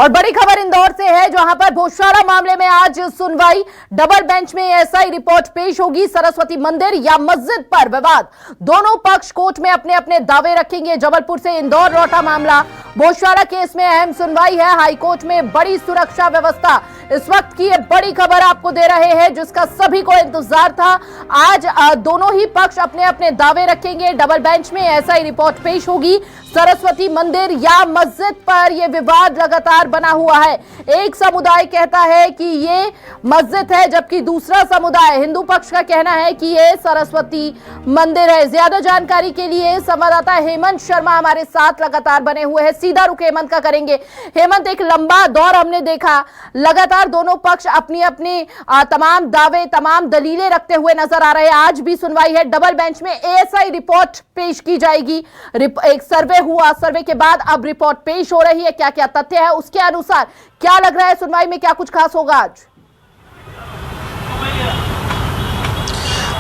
और बड़ी खबर इंदौर से है, जहां पर भोजशाला मामले में आज सुनवाई। डबल बेंच में एएसआई रिपोर्ट पेश होगी। सरस्वती मंदिर या मस्जिद पर विवाद, दोनों पक्ष कोर्ट में अपने अपने दावे रखेंगे। जबलपुर से इंदौर लौटा मामला। भोजशाला केस में अहम सुनवाई है। हाईकोर्ट में बड़ी सुरक्षा व्यवस्था। इस वक्त की ये बड़ी खबर आपको दे रहे हैं, जिसका सभी को इंतजार था। आज दोनों ही पक्ष अपने अपने दावे रखेंगे। डबल बेंच में एएसआई रिपोर्ट पेश होगी। सरस्वती मंदिर या मस्जिद पर यह विवाद लगातार बना हुआ है। एक समुदाय कहता है कि ये मस्जिद है, जबकि दूसरा समुदाय हिंदू पक्ष का कहना है कि ये सरस्वती मंदिर है। ज्यादा जानकारी के लिए संवाददाता हेमंत शर्मा हमारे साथ लगातार बने हुए हैं। सीधा रुख हेमंत का करेंगे। हेमंत, एक लंबा दौर हमने देखा, लगातार दोनों पक्ष अपनी अपनी तमाम दावे, तमाम दलीलें रखते हुए नजर आ रहे हैं। आज भी सुनवाई है। डबल बेंच में एएसआई रिपोर्ट पेश की जाएगी। एक सर्वे हुआ, सर्वे के बाद अब रिपोर्ट पेश हो रही है। क्या क्या तथ्य है, उसके अनुसार क्या लग रहा है सुनवाई में क्या कुछ खास होगा आज?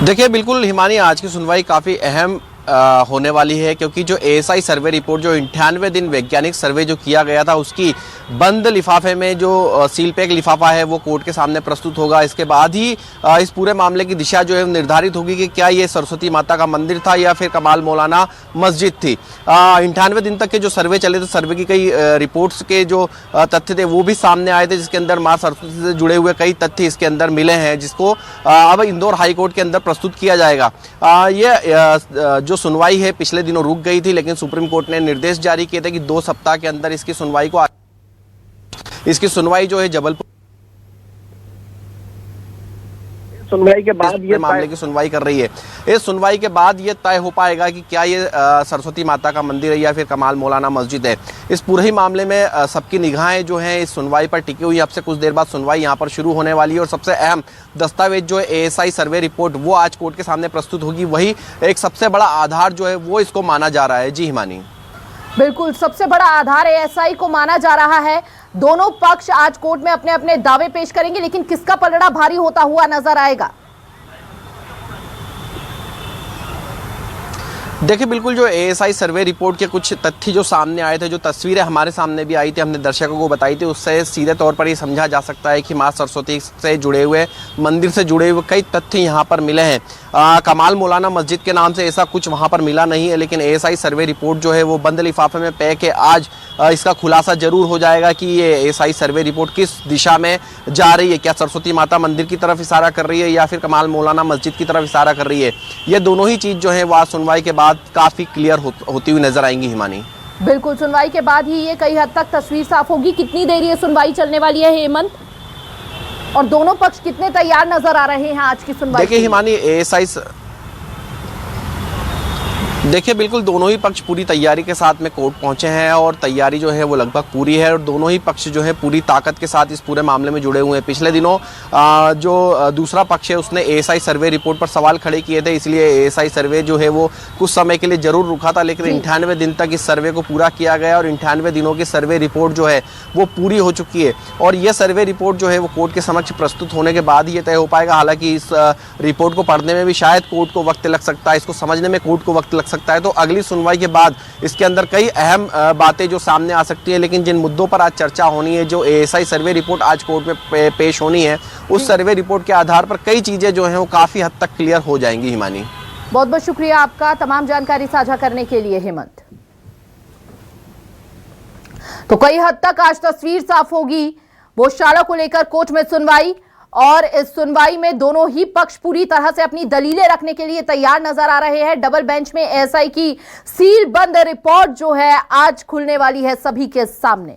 देखिए, बिल्कुल हिमानी, आज की सुनवाई काफी अहम होने वाली है, क्योंकि जो एएसआई सर्वे रिपोर्ट, जो 98 दिन वैज्ञानिक सर्वे जो किया गया था, उसकी बंद लिफाफे में जो सील पैक लिफाफा है वो कोर्ट के सामने प्रस्तुत होगा। इसके बाद ही इस पूरे मामले की दिशा जो है निर्धारित होगी कि क्या ये सरस्वती माता का मंदिर था या फिर कमाल मौलाना मस्जिद थी। 98 दिन तक के जो सर्वे चले थे, सर्वे की कई रिपोर्ट्स के जो तथ्य थे वो भी सामने आए थे, जिसके अंदर माँ सरस्वती से जुड़े हुए कई तथ्य इसके अंदर मिले हैं, जिसको अब इंदौर हाईकोर्ट के अंदर प्रस्तुत किया जाएगा। ये जो सुनवाई है पिछले दिनों रुक गई थी, लेकिन सुप्रीम कोर्ट ने निर्देश जारी किए थे कि 2 सप्ताह के अंदर इसकी सुनवाई जो है जबलपुर सुनवाई के बाद ये मामले की सुनवाई कर रही है। इस सुनवाई के बाद ये तय हो पाएगा कि क्या ये सरस्वती माता का मंदिर है या फिर कमाल मौलाना मस्जिद है। इस पूरे ही मामले में सबकी निगाहें जो हैं इस सुनवाई पर टिकी हुई है। अब से कुछ देर बाद सुनवाई यहाँ पर शुरू होने वाली है और सबसे अहम दस्तावेज जो है एएसआई सर्वे रिपोर्ट, वो आज कोर्ट के सामने प्रस्तुत होगी। वही एक सबसे बड़ा आधार जो है वो इसको माना जा रहा है। जी हिमानी, बिल्कुल, सबसे बड़ा आधार एएसआई को माना जा रहा है। दोनों पक्ष आज कोर्ट में अपने अपने दावे पेश करेंगे, लेकिन किसका पलड़ा भारी होता हुआ नजर आएगा? देखिए, बिल्कुल जो एएसआई सर्वे रिपोर्ट के कुछ तथ्य जो सामने आए थे, जो तस्वीरें हमारे सामने भी आई थी, हमने दर्शकों को बताई थी, उससे सीधे तौर पर ये समझा जा सकता है कि माँ सरस्वती से जुड़े हुए, मंदिर से जुड़े हुए कई तथ्य यहाँ पर मिले हैं। कमाल मौलाना मस्जिद के नाम से ऐसा कुछ वहाँ पर मिला नहीं है, लेकिन एएसआई सर्वे रिपोर्ट जो है वो बंद लिफाफे में पैक है। आज इसका खुलासा जरूर हो जाएगा कि ये एएसआई सर्वे रिपोर्ट किस दिशा में जा रही है। क्या सरस्वती माता मंदिर की तरफ इशारा कर रही है या फिर कमाल मौलाना मस्जिद की तरफ इशारा कर रही है। ये दोनों ही चीज़ जो है वो आज सुनवाई के बाद काफी क्लियर होती हुई नजर आएंगी। हिमानी, बिल्कुल, सुनवाई के बाद ही ये कई हद तक तस्वीर साफ होगी। कितनी देर ये सुनवाई चलने वाली है हेमंत, और दोनों पक्ष कितने तैयार नजर आ रहे हैं आज की सुनवाई? देखिए हिमानी, देखिए बिल्कुल दोनों ही पक्ष पूरी तैयारी के साथ में कोर्ट पहुंचे हैं और तैयारी जो है वो लगभग पूरी है, और दोनों ही पक्ष जो है पूरी ताकत के साथ इस पूरे मामले में जुड़े हुए हैं। पिछले दिनों जो दूसरा पक्ष है उसने एएसआई सर्वे रिपोर्ट पर सवाल खड़े किए थे, इसलिए एएसआई सर्वे जो है वो कुछ समय के लिए जरूर रुका था, लेकिन 98 दिन तक इस सर्वे को पूरा किया गया और 98 दिनों की सर्वे रिपोर्ट जो है वो पूरी हो चुकी है। और ये सर्वे रिपोर्ट जो है वो कोर्ट के समक्ष प्रस्तुत होने के बाद ही ये तय हो पाएगा। हालांकि इस रिपोर्ट को पढ़ने में भी शायद कोर्ट को वक्त लग सकता है, इसको समझने में कोर्ट को वक्त लग सकता है, तो अगली सुनवाई के बाद इसके अंदर कई अहम बातें जो सामने आ सकती है। लेकिन जिन मुद्दों पर आज चर्चा होनी है, जो एएसआई सर्वे रिपोर्ट आज कोर्ट में पेश होनी है, उस सर्वे रिपोर्ट के आधार पर कई चीजें जो हैं वो काफी हद तक क्लियर हो जाएंगी। हिमानी, बहुत बहुत शुक्रिया आपका तमाम जानकारी साझा करने के लिए हेमंत। तो कई हद तक आज तस्वीर साफ होगी। भोजशाला को लेकर कोर्ट में सुनवाई, और इस सुनवाई में दोनों ही पक्ष पूरी तरह से अपनी दलीलें रखने के लिए तैयार नजर आ रहे हैं। डबल बेंच में एएसआई की सील बंद रिपोर्ट जो है आज खुलने वाली है सभी के सामने।